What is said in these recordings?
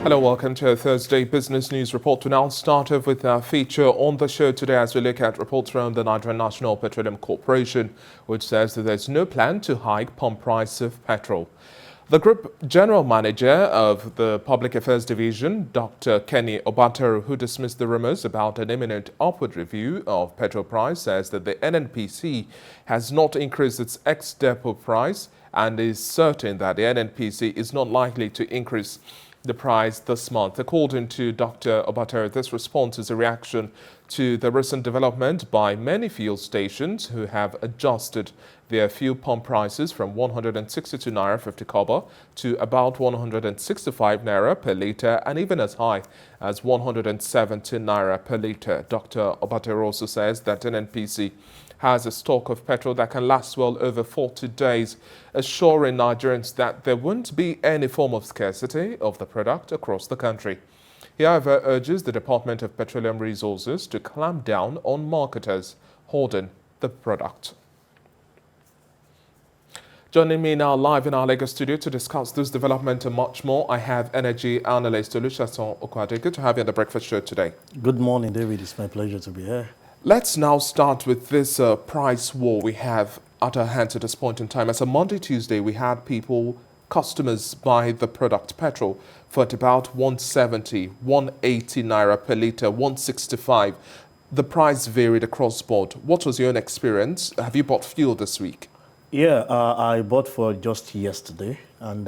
Hello, welcome to our Thursday Business News Report. We now start off with our feature on the show today as we look at reports from the Nigerian National Petroleum Corporation, which says that there's no plan to hike pump price of petrol. The Group General Manager of the Public Affairs Division, Dr. Kenny Obateru, who dismissed the rumors about an imminent upward review of petrol price, says that the NNPC has not increased its ex-depot price and is certain that the NNPC is not likely to increase the price this month. According to Dr. Obateru, this response is a reaction to the recent development by many fuel stations who have adjusted their fuel pump prices from 162 naira 50 kobo to about 165 naira per litre and even as high as 170 naira per litre. Dr. Obateru also says that NNPC has a stock of petrol that can last well over 40 days, assuring Nigerians that there won't be any form of scarcity of the product across the country. He, however, urges the Department of Petroleum Resources to clamp down on marketers hoarding the product. Joining me now live in our Lagos studio to discuss this development and much more, I have energy analyst Olusegun Okwade. Good to have you on the breakfast show today. Good morning, David. It's my pleasure to be here. Let's now start with this price war we have at our hands at this point in time. As a Monday, Tuesday, we had customers buy the product petrol for at about 170, 180 naira per litre, 165. The price varied across board. What was your own experience? Have you bought fuel this week? Yeah, I bought for just yesterday, and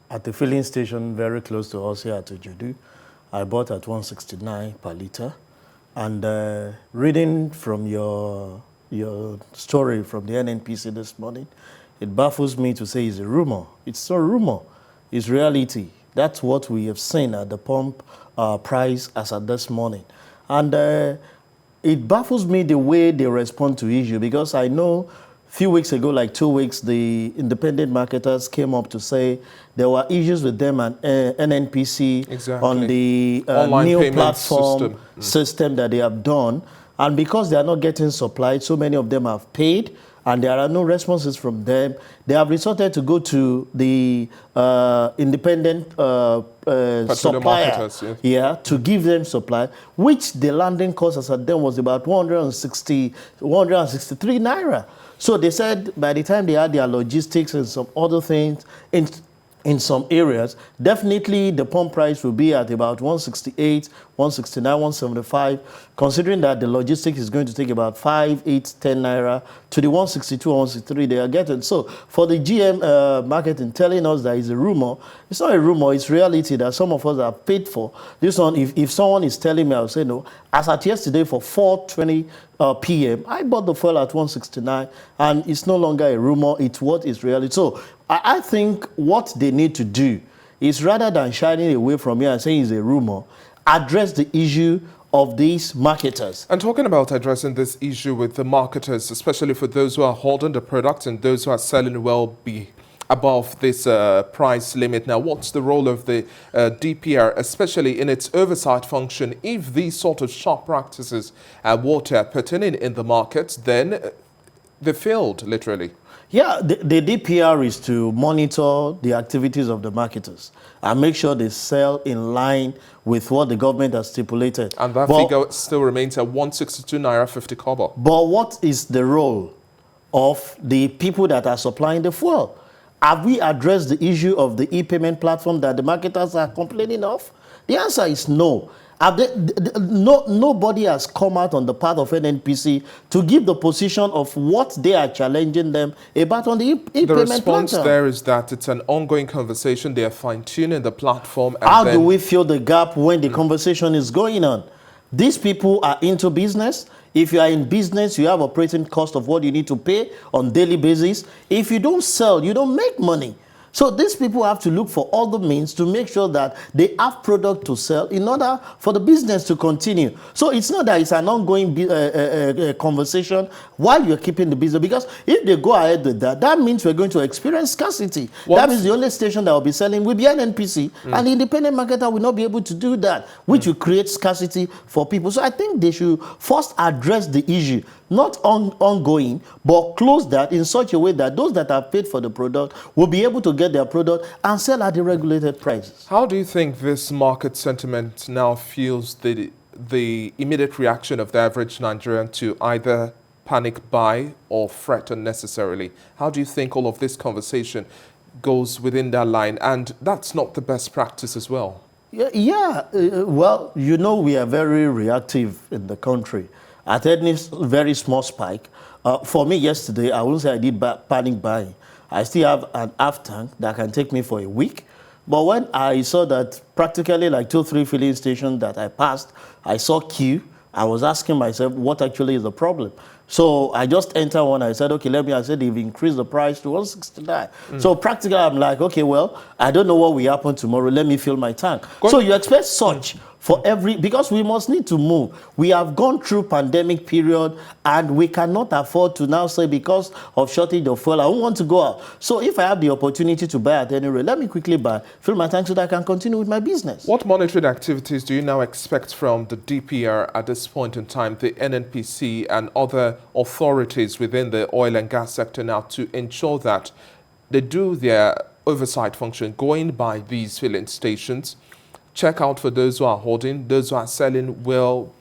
at the filling station very close to us here at Ojudu, I bought at 169 per litre. And reading from your story from the NNPC this morning, it baffles me to say it's a rumor. It's not a rumor. It's reality. That's what we have seen at the pump price as at this morning. And it baffles me the way they respond to issue, because I know a few weeks ago, like 2 weeks, the independent marketers came up to say there were issues with them and NNPC on the new platform system that they have done. And because they are not getting supplied, so many of them have paid, and there are no responses from them. They have resorted to go to the independent supplier to give them supply, which the landing cost as at them was about 163 naira. So they said by the time they had their logistics and some other things in some areas, definitely the pump price will be at about 168, 169, 175, considering that the logistics is going to take about 5, 8, 10 naira to the 162, 163 they are getting. So for the GM marketing telling us that it's a rumor, it's not a rumor, it's reality that some of us are paid for. This one, if someone is telling me, I'll say no. As at yesterday for 4:20 p.m., I bought the fuel at 169, and it's no longer a rumor, it's what is reality. So I think what they need to do is, rather than shining away from here and saying it's a rumor, address the issue of these marketers. And talking about addressing this issue with the marketers, especially for those who are holding the product and those who are selling well above this price limit. Now, what's the role of the DPR, especially in its oversight function? If these sort of sharp practices are what are pertaining in the markets, then they failed, literally. Yeah, the DPR is to monitor the activities of the marketers and make sure they sell in line with what the government has stipulated. And that figure still remains at 162 naira 50 kobo. But what is the role of the people that are supplying the fuel? Have we addressed the issue of the e-payment platform that the marketers are complaining of? The answer is no. Nobody has come out on the part of NNPC to give the position of what they are challenging them about on the e-payment platform. The response there is that it's an ongoing conversation. They are fine-tuning the platform. And how do we fill the gap when the conversation is going on? These people are into business. If you are in business, you have operating cost of what you need to pay on daily basis. If you don't sell, you don't make money. So these people have to look for all the means to make sure that they have product to sell in order for the business to continue. So it's not that it's an ongoing conversation while you're keeping the business, because if they go ahead with that, that means we're going to experience scarcity. That means the only station that will be selling will be NNPC, and the independent marketer will not be able to do that, which will create scarcity for people. So I think they should first address the issue not ongoing, but close that in such a way that those that have paid for the product will be able to get their product and sell at the regulated prices. How do you think this market sentiment now fuels the immediate reaction of the average Nigerian to either panic buy or fret unnecessarily? How do you think all of this conversation goes within that line? And that's not the best practice as well. Well, you know, we are very reactive in the country. At any very small spike, for me yesterday, I wouldn't say I did panic buying. I still have an half tank that can take me for a week. But when I saw that practically like 2-3 filling stations that I passed, I saw queue, I was asking myself, what actually is the problem? So I just entered one. I said, okay, I said they've increased the price to 169. So practically, I'm like, okay, well, I don't know what will happen tomorrow. Let me fill my tank. So you expect such for because we must need to move. We have gone through pandemic period, and we cannot afford to now say because of shortage of fuel, I don't want to go out. So if I have the opportunity to buy at any rate, let me quickly buy, fill my tank so that I can continue with my business. What monitoring activities do you now expect from the DPR at this point in time, the NNPC and other authorities within the oil and gas sector now to ensure that they do their oversight function, going by these filling stations, check out for those who are holding, those who are selling well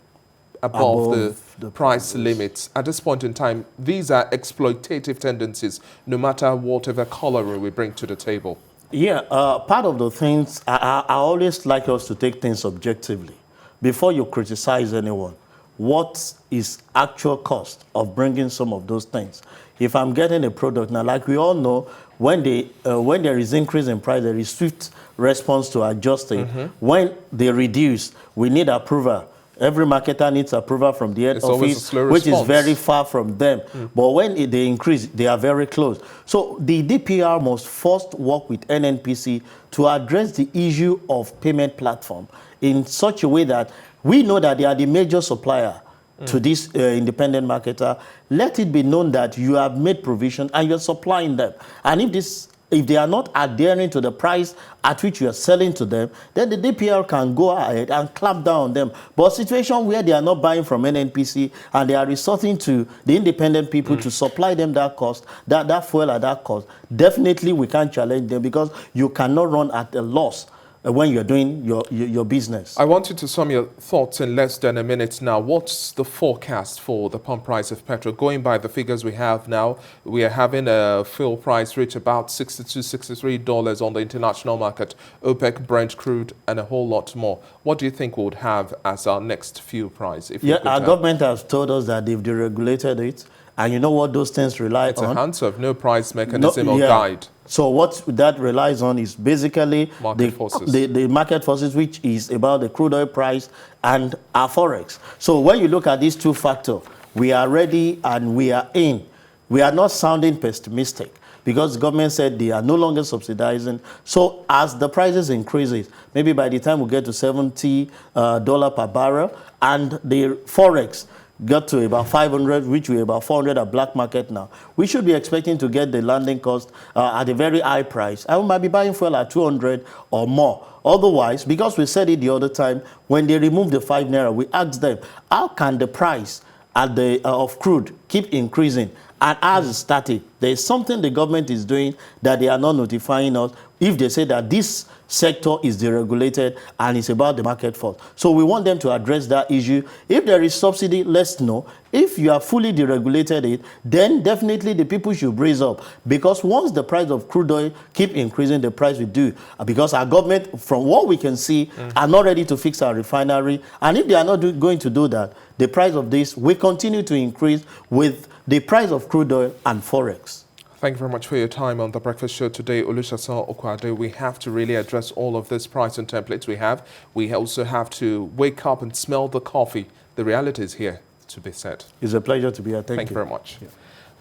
above the price limits? At this point in time, these are exploitative tendencies, no matter whatever coloring we bring to the table. Yeah, part of the things, I always like us to take things objectively. Before you criticize anyone, what is actual cost of bringing some of those things? If I'm getting a product now, like we all know, when there is increase in price, there is swift response to adjust it. When they reduce, we need approval. Every marketer needs approval from the head office, which is very far from them. But when they increase, they are very close. So the DPR must first work with NNPC to address the issue of payment platform in such a way that we know that they are the major supplier to this independent marketer. Let it be known that you have made provision and you're supplying them. And if they are not adhering to the price at which you are selling to them, then the DPR can go ahead and clamp down on them. But a situation where they are not buying from NNPC and they are resorting to the independent people to supply them that cost, that fuel at that cost, definitely we can't challenge them because you cannot run at a loss when you're doing your business. I want you to sum your thoughts in less than a minute now. What's the forecast for the pump price of petrol? Going by the figures we have now, we are having a fuel price reach about $62, $63 on the international market, OPEC, Brent crude, and a whole lot more. What do you think we would have as our next fuel price? Our government has told us that they've deregulated it. And you know what those things rely on? It's a hands-off, no price mechanism or guide. So what that relies on is basically the market forces, which is about the crude oil price and our forex. So when you look at these two factors, we are ready and we are in. We are not sounding pessimistic because the government said they are no longer subsidizing. So as the prices increases, maybe by the time we get to $70 per barrel and the forex got to about 500, which we're about 400 at black market now, we should be expecting to get the landing cost at a very high price. And we might be buying fuel at 200 or more. Otherwise, because we said it the other time, when they removed the 5 naira, we asked them, how can the price at of crude keep increasing? And as it's static, there is something the government is doing that they are not notifying us if they say that this sector is deregulated and it's about the market force. So we want them to address that issue. If there is subsidy, let's know. If you are fully deregulated it, then definitely the people should brace up. Because once the price of crude oil keep increasing, the price will do. Because our government, from what we can see, are not ready to fix our refinery. And if they are not going to do that, the price of this will continue to increase with the price of crude oil and forex. Thank you very much for your time on The Breakfast Show today, Olusegun Okwade. We have to really address all of this pricing templates we have. We also have to wake up and smell the coffee. The reality is here to be said. It's a pleasure to be here. Thank you very much. Yeah.